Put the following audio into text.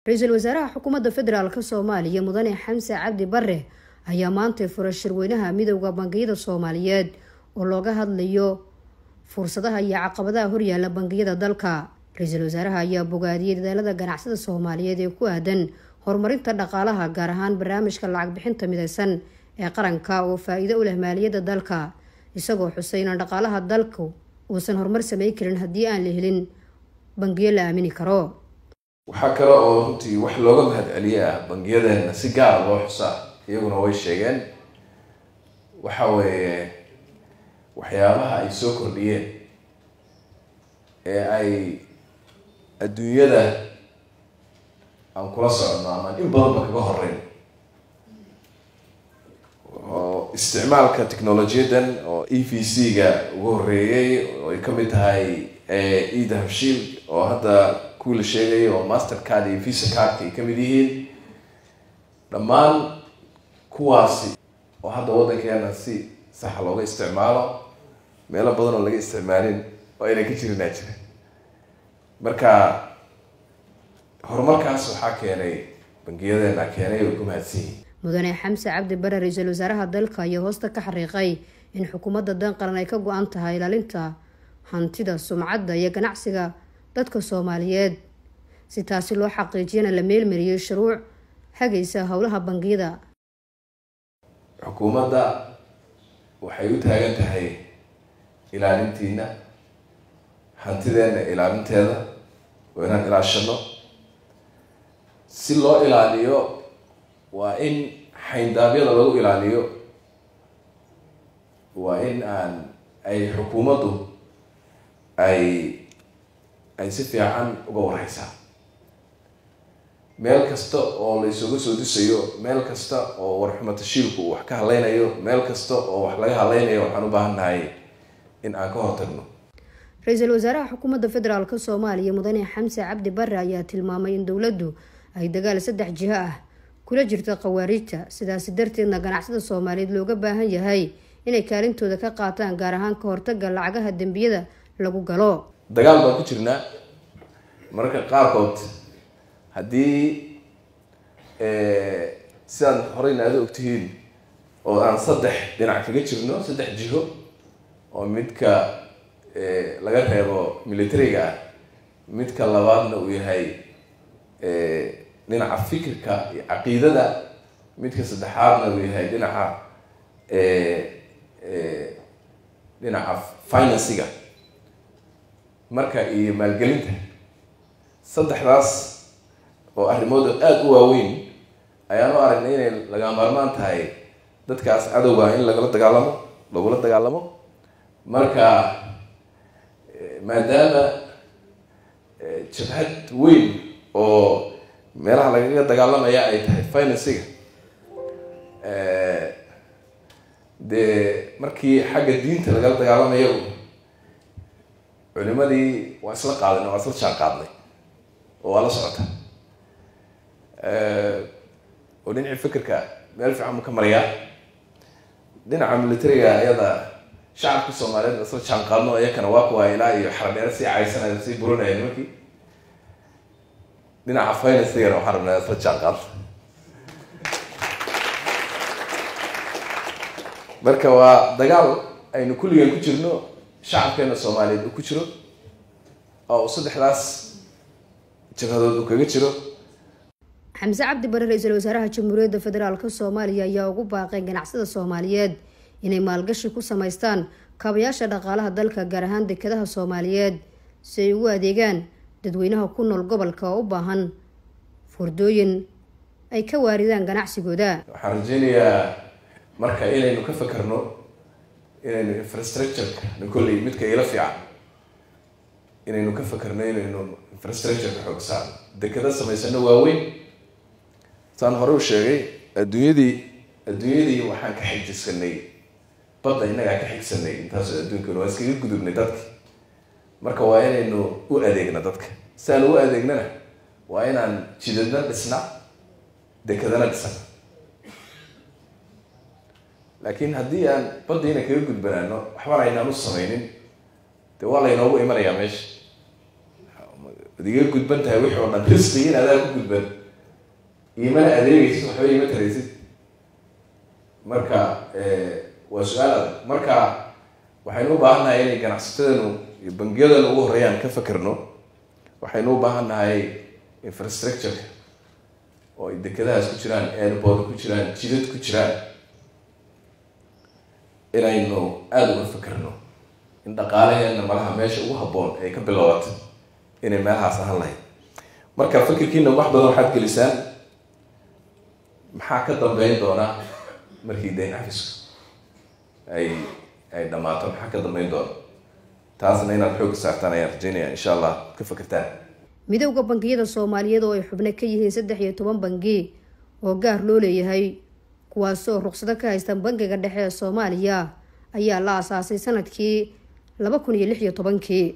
رئيس الوزراء حكومة فدرالka Soomaaliya mudane Xamse Cabdi Barre ayaa maanta furay shirweynaha midowga bangiyada Soomaaliyeed oo looga hadlayo fursadaha iyo caqabadaha horyaala bangiyada dalka. Ra'iisul Wasaaraha ayaa bogaadiyay dadaalada ganacsiyada Soomaaliyeed ee ku aadan horumarinta dhaqaalaha gaar ahaan barnaamijka lacag bixinta midaysan ee qaranka oo faa'iido u leh maaliyadda dalka, isagoo xusay in dhaqaalaha dalku uusan horumar sameyn karin haddii aan la helin bangiyo la aamini karo. waxaa kale oo runtii wax looga mahadceliyaa bangiyadeena si gaar loo xusaa iyaguna way sheegeen waxa weeye waxyaabaha ay soo kordhiyeen ee ay adduunyada aan kula socono ama in badan ba kaga horeyn oo isticmaalka teknolojiyadan oo EVC-ga ugu horeeyay oo ay kamid tahay e-dahabshiil oo hadda kuwa la sheegay oo Mastercard iyo Visa card ay kamid yihiin dhammaan kuwaasi oo hadda wadankeena si sax looga isticmaalo meelo badan oo laga isticmaalin oo ay ka jirin jira marka horumarkaas waxaa keenay bangiyadeena keenay oo ku mahadsan mudane Xamse Cabdi Barre ra'iisul wasaaraha dalka ayaa hoosta ka xariiqay in xukuumadda dan qaran ay ka go'an tahay ilaalinta hantida sumcadda iyo ganacsiga dadka Soomaaliyeed si taasi loo xaqiijiyana la meelmariyo shuruuc hagaysa hawlaha bangiyada. xukuumadda waxay u taagan tahay ilaalintiina hantideena ilaalinteeda oo inaan ilaashano si loo ilaaliyo waa in xayndaabyada lagu ilaaliyo waa in ay xukuumaddu ay si fiican uga warhaysaa meel kasta oo la isugu soo disayo meel kasta oo warxumo tashiilku wax ka hadlaynayo meel kasta oo wax laga hadlaynayo waxaan u baahanahay in aan ka hortagno. Ra'iisul Wasaaraha Xukuumadda Federaalka Soomaaliya mudane Xamse Cabdi Barre ayaa tilmaamay in dawladdu ay dagaal saddex jiha ah kula jirto khawaarijta sidaas darteedna ganacsiyada Soomaaliyeed looga baahan yahay inay kaalintooda ka qaataan gaar ahaan ka hortagga lacagaha dambiyada lagu galo. dagaal baan ku jirnaa marka qaarkood haddii sidaan horeyna aad ogtihiin oo aan saddex dhinac kaga jirno saddex jiho oo midka laga reebo militariga ah midka labaadna uu yahay dhinaca fikirka iyo caqiidada midka saddexaadna uu yahay dhinaca financiga marka iyo maalgelinta saddexdaas oo arrimood aad u waaweyn ayaan u aragnay inay laga maarmaan tahay dadkaas cadowga in lagula dagaalamo marka maadaama jabhad weyn oo meelaha lagaga dagaalamaya ay tahay financiga dee markii xagga diinta lagala dagaalamayo culimadii waa isla qaadan waa isla jaan qaadnay oo waa la socota oo dhinaca fikirka meel fiican ka mariyaa dhinaca militariga ayada shacabka Soomaaliyeed isla jaan qaadno ayakana waa kuwa ilaa iyo xarameer si caysanaya si buranaya markii dhinaca financiga waxaan rabnaa isla jaan qaad marka waa dagaal aynu kulligan ku jirno shacabkeena Soomaaliyeed ku jiro oo saddexdaas jabhadood uu kaga jiro. Xamse Cabdi Barre ra'iisul wasaaraha Jamhuuriyadda Federaalka Soomaaliya ayaa ugu baaqay ganacsiyada Soomaaliyeed inay maalgashi ku sameystaan kaabayaasha dhaqaalaha dalka gaar ahaan dekedaha Soomaaliyeed si ay ugu adeegaan dadweynaha ku nool gobolka oo u baahan furdooyin ay ka waaridaan ganacsigooda. waxaan rajaynayaa marka inaynu ka fakarno inaynu infrastructure kulli midka ila fiican inaynu ka fakarno inaynu infrastructure xoog saarno dekada samaysano waaweyn saan hore u sheegay adduunyadii waxaan ka xigsanay badda inaga ka xigsanay intaas adduunka waa iskaga gudubnay dadka marka waa inaynu u adeegno dadka saan u adeegnana waa inaan jidadna dhisna dekadana dhisna laakiin haddii aan baddiina kaga gudbanaano waxba aynaan u samaynin dee waa laynoogu imanayaa meesha iga gudban tahay wixii oo dhan risqi in adaa ku gudban iimana adeegaysid waxba iima taraysid marka waa su-aal adag marka waxaynu u baahannahay inay ganacsatadanu iyo bangiyadanu ugu horreeyaan ka fakerno waxaynu u baahannahay infrastructureka oo ay dekedahaas ku jiraan airport ku jiraan jidad ku jiraan inaynu aada uga fakerno in dhaqaalaheena malaha meesha ugu habboon ay ka bilowata inay meelahaas ahaan lahayd marka fikirkiina wax badan waxaad gelisaan maxaa ka dambeyn doona markii dayn cafisku ay dhammaato maxaa ka dambeyn doona taasna inaad xoog saartaan ayaan rajeynaya insha allah ka fakertaan midowda bangiyada Soomaaliyeed oo ay xubno ka yihiin 13 bangi oo gaar loo leeyahay kuwaasoo ruqsado ka haystaan bangiga dhexe ee Soomaaliya ayaa la aasaasay sanadkii 2016